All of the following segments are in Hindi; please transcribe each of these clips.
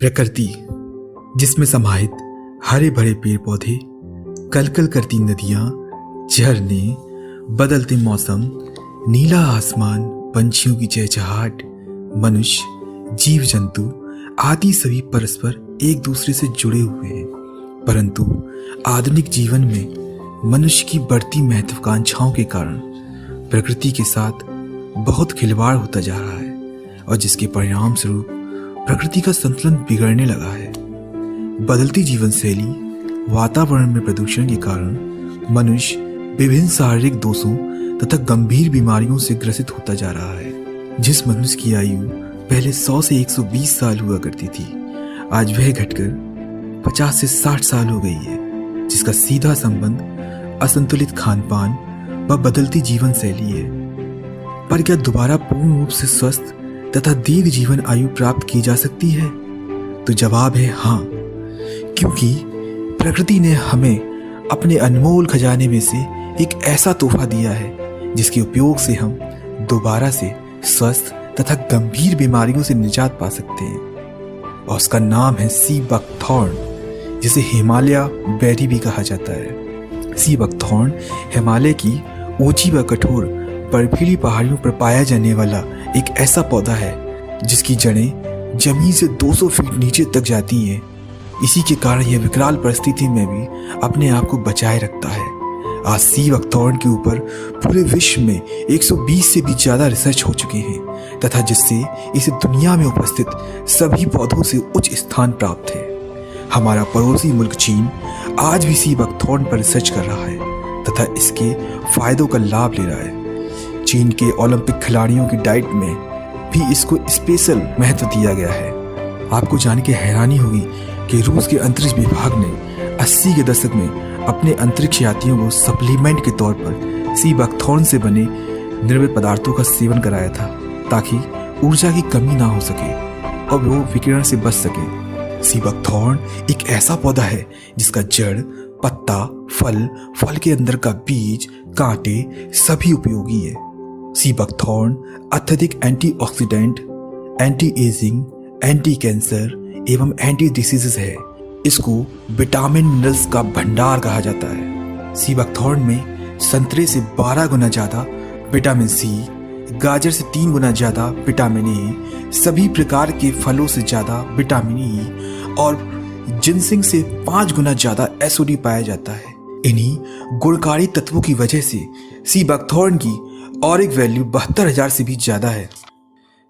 प्रकृति जिसमें समाहित हरे भरे पेड़ पौधे, कलकल करती नदियां, झरने, बदलते मौसम, नीला आसमान, पंछियों की चहचहाट, मनुष्य, जीव जंतु आदि सभी परस्पर एक दूसरे से जुड़े हुए हैं। परंतु आधुनिक जीवन में मनुष्य की बढ़ती महत्वाकांक्षाओं के कारण प्रकृति के साथ बहुत खिलवाड़ होता जा रहा है और जिसके परिणाम स्वरूप प्रकृति का संतुलन बिगड़ने लगा है। बदलती जीवन शैली, वातावरण में प्रदूषण के कारण मनुष्य विभिन्न शारीरिक दोषों तथा गंभीर बीमारियों से ग्रसित होता जा रहा है। जिस मनुष्य की आयु पहले 100 से 120 साल हुआ करती थी, आज वह घटकर 50 से 60 साल हो गई है, जिसका सीधा संबंध असंतुलित खानपान व बदलती जीवन शैली है। पर क्या दोबारा पूर्ण रूप से स्वस्थ तथा दीर्घ जीवन आयु प्राप्त की जा सकती है? तो जवाब है हाँ, क्योंकि प्रकृति ने हमें अपने अनमोल खजाने में से एक ऐसा तोहफा दिया है जिसके उपयोग से हम दोबारा से स्वस्थ तथा गंभीर बीमारियों से निजात पा सकते हैं। और उसका नाम है सी बकथॉर्न, जिसे हिमालय बेरी भी कहा जाता है। सी बकथॉर्न हिमालय की ऊंची व कठोर बर्फीली पहाड़ियों पर पाया जाने वाला एक ऐसा पौधा है जिसकी जड़ें जमीन से 200 फीट नीचे तक जाती हैं। इसी के कारण यह विकराल परिस्थिति में भी अपने आप को बचाए रखता है। आज सी बकथॉर्न के ऊपर पूरे विश्व में 120 से भी ज्यादा रिसर्च हो चुके हैं तथा जिससे इसे दुनिया में उपस्थित सभी पौधों से उच्च स्थान प्राप्त है। हमारा पड़ोसी मुल्क चीन आज भी सी बकथॉर्न पर रिसर्च कर रहा है तथा इसके फायदों का लाभ ले रहा है। चीन के ओलंपिक खिलाड़ियों की डाइट में भी इसको स्पेशल महत्व दिया गया है। आपको जान के हैरानी होगी कि रूस के अंतरिक्ष विभाग ने 80 के दशक में अपने अंतरिक्ष यात्रियों को सप्लीमेंट के तौर पर सी बकथॉर्न से बने निर्मित पदार्थों का सेवन कराया था ताकि ऊर्जा की कमी ना हो सके और वो विकिरण से बच सके। सी बकथॉर्न एक ऐसा पौधा है जिसका जड़, पत्ता, फल के अंदर का बीज, कांटे सभी उपयोगी है। सी बकथॉर्न अत्यधिक antioxidant, anti ageing, anti cancer एवं एंटी डिसीजेस है। इसको विटामिन मिनरल्स का भंडार कहा जाता है। सी बकथॉर्न में संतरे से 12 गुना ज्यादा विटामिन सी, गाजर से 3 गुना ज्यादा विटामिन ए, सभी प्रकार के फलों से ज्यादा विटामिन ई और जिनसिंग से 5 गुना ज्यादा एसओडी पाया जाता है। इन्हीं गुणकारी तत्वों की वजह से सी बकथॉर्न की ऑरिक वैल्यू 72,000 से भी ज्यादा है।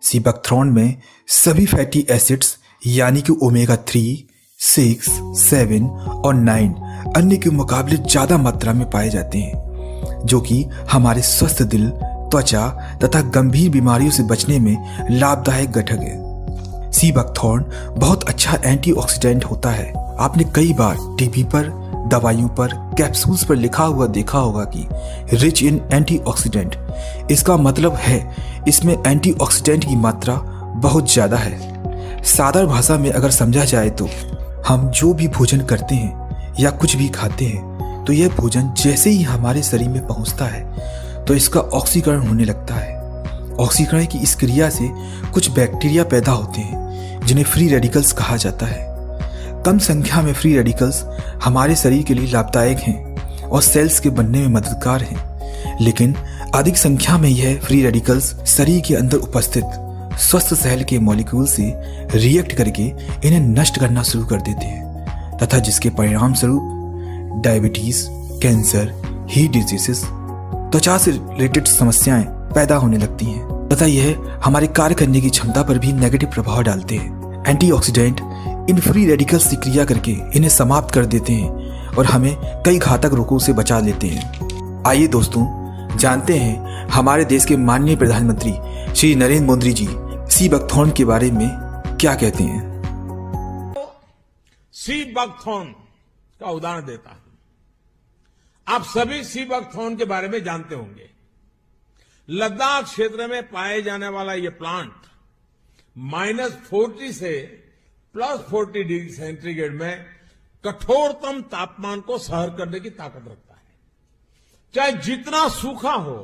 सी बकथॉर्न में सभी फैटी एसिड्स यानी कि ओमेगा 3, 6, 7 और 9 अन्य के मुकाबले ज्यादा मात्रा में पाए जाते हैं, जो कि हमारे स्वस्थ दिल, त्वचा तथा गंभीर बीमारियों से बचने में लाभदायक घटक है। सी बकथॉर्न बहुत अच्छा एंटीऑक्सीडेंट होता है। आपने कई बार टीवी पर, दवाइयों पर, कैप्सूल्स पर लिखा हुआ देखा होगा कि रिच इन एंटीऑक्सीडेंट। इसका मतलब है इसमें एंटीऑक्सीडेंट की मात्रा बहुत ज्यादा है। साधारण भाषा में अगर समझा जाए तो हम जो भी भोजन करते हैं या कुछ भी खाते हैं तो यह भोजन जैसे ही हमारे शरीर में पहुंचता है तो इसका ऑक्सीकरण होने लगता है। ऑक्सीकरण की इस क्रिया से कुछ बैक्टीरिया पैदा होते हैं जिन्हें फ्री रेडिकल्स कहा जाता है। कम संख्या में फ्री रेडिकल्स हमारे शरीर के लिए लाभदायक हैं और सेल्स के बनने में मददगार हैं, लेकिन अधिक संख्या में यह फ्री रेडिकल्स शरीर के अंदर उपस्थित स्वस्थ सेल के मॉलिक्यूल से रिएक्ट करके इन्हें नष्ट करना शुरू कर देते हैं तथा जिसके परिणाम स्वरूप डायबिटीज, कैंसर, हीट डिजीजेस, त्वचा से रिलेटेड समस्याएं पैदा होने लगती हैं तथा यह हमारे कार्य करने की क्षमता पर भी नेगेटिव प्रभाव डालते हैं। एंटीऑक्सीडेंट इन फ्री रेडिकल्स की क्रिया करके इन्हें समाप्त कर देते हैं और हमें कई घातक रोगों से बचा लेते हैं। आइए दोस्तों, जानते हैं हमारे देश के माननीय प्रधानमंत्री श्री नरेंद्र मोदी जी सी बकथॉर्न के बारे में क्या कहते हैं। सी बकथॉर्न का उदाहरण देता हूं। आप सभी सी बकथॉर्न के बारे में जानते होंगे। लद्दाख क्षेत्र में पाए जाने वाला यह प्लांट -40 से +40 डिग्री सेंटीग्रेड में कठोरतम तापमान को सहन करने की ताकत रखता है। चाहे जितना सूखा हो,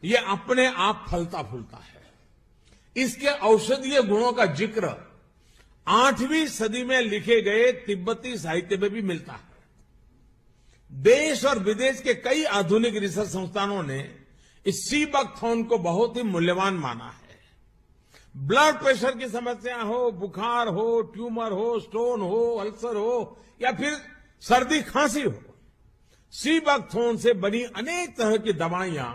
यह अपने आप फलता फूलता है। इसके औषधीय गुणों का जिक्र 8वीं सदी में लिखे गए तिब्बती साहित्य में भी मिलता है। देश और विदेश के कई आधुनिक रिसर्च संस्थानों ने इस सी बकथॉर्न को बहुत ही मूल्यवान माना है। ब्लड प्रेशर की समस्या हो, बुखार हो, ट्यूमर हो, स्टोन हो, अल्सर हो या फिर सर्दी खांसी हो, सी बकथॉर्न से बनी अनेक तरह की दवाइयां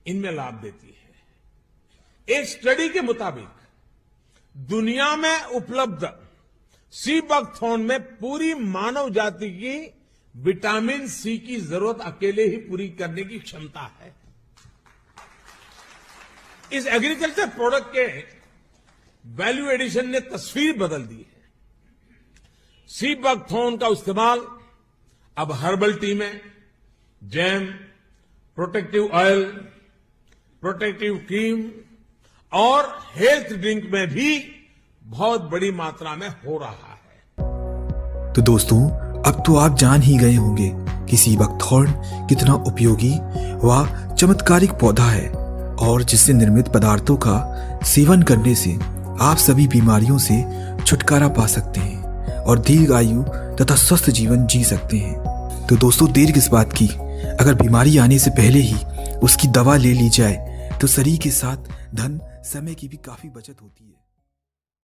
इनमें लाभ देती है। एक स्टडी के मुताबिक दुनिया में उपलब्ध सी बकथॉर्न में पूरी मानव जाति की विटामिन सी की जरूरत अकेले ही पूरी करने की क्षमता है। इस एग्रीकल्चर प्रोडक्ट के वैल्यू एडिशन ने तस्वीर बदल दी है। सी बकथॉर्न का इस्तेमाल अब हर्बल टी में, jam, protective oil, protective cream और हेल्थ ड्रिंक में भी बहुत बड़ी मात्रा में हो रहा है। तो दोस्तों, अब तो आप जान ही गए होंगे कि सी बकथॉर्न कितना उपयोगी व चमत्कारिक पौधा है और जिससे निर्मित पदार्थों का सेवन करने से आप सभी बीमारियों से छुटकारा पा सकते हैं और दीर्घ आयु तथा स्वस्थ जीवन जी सकते हैं। तो दोस्तों, देर किस बात की, अगर बीमारी आने से पहले ही उसकी दवा ले ली जाए तो शरीर के साथ धन समय की भी काफी बचत होती है।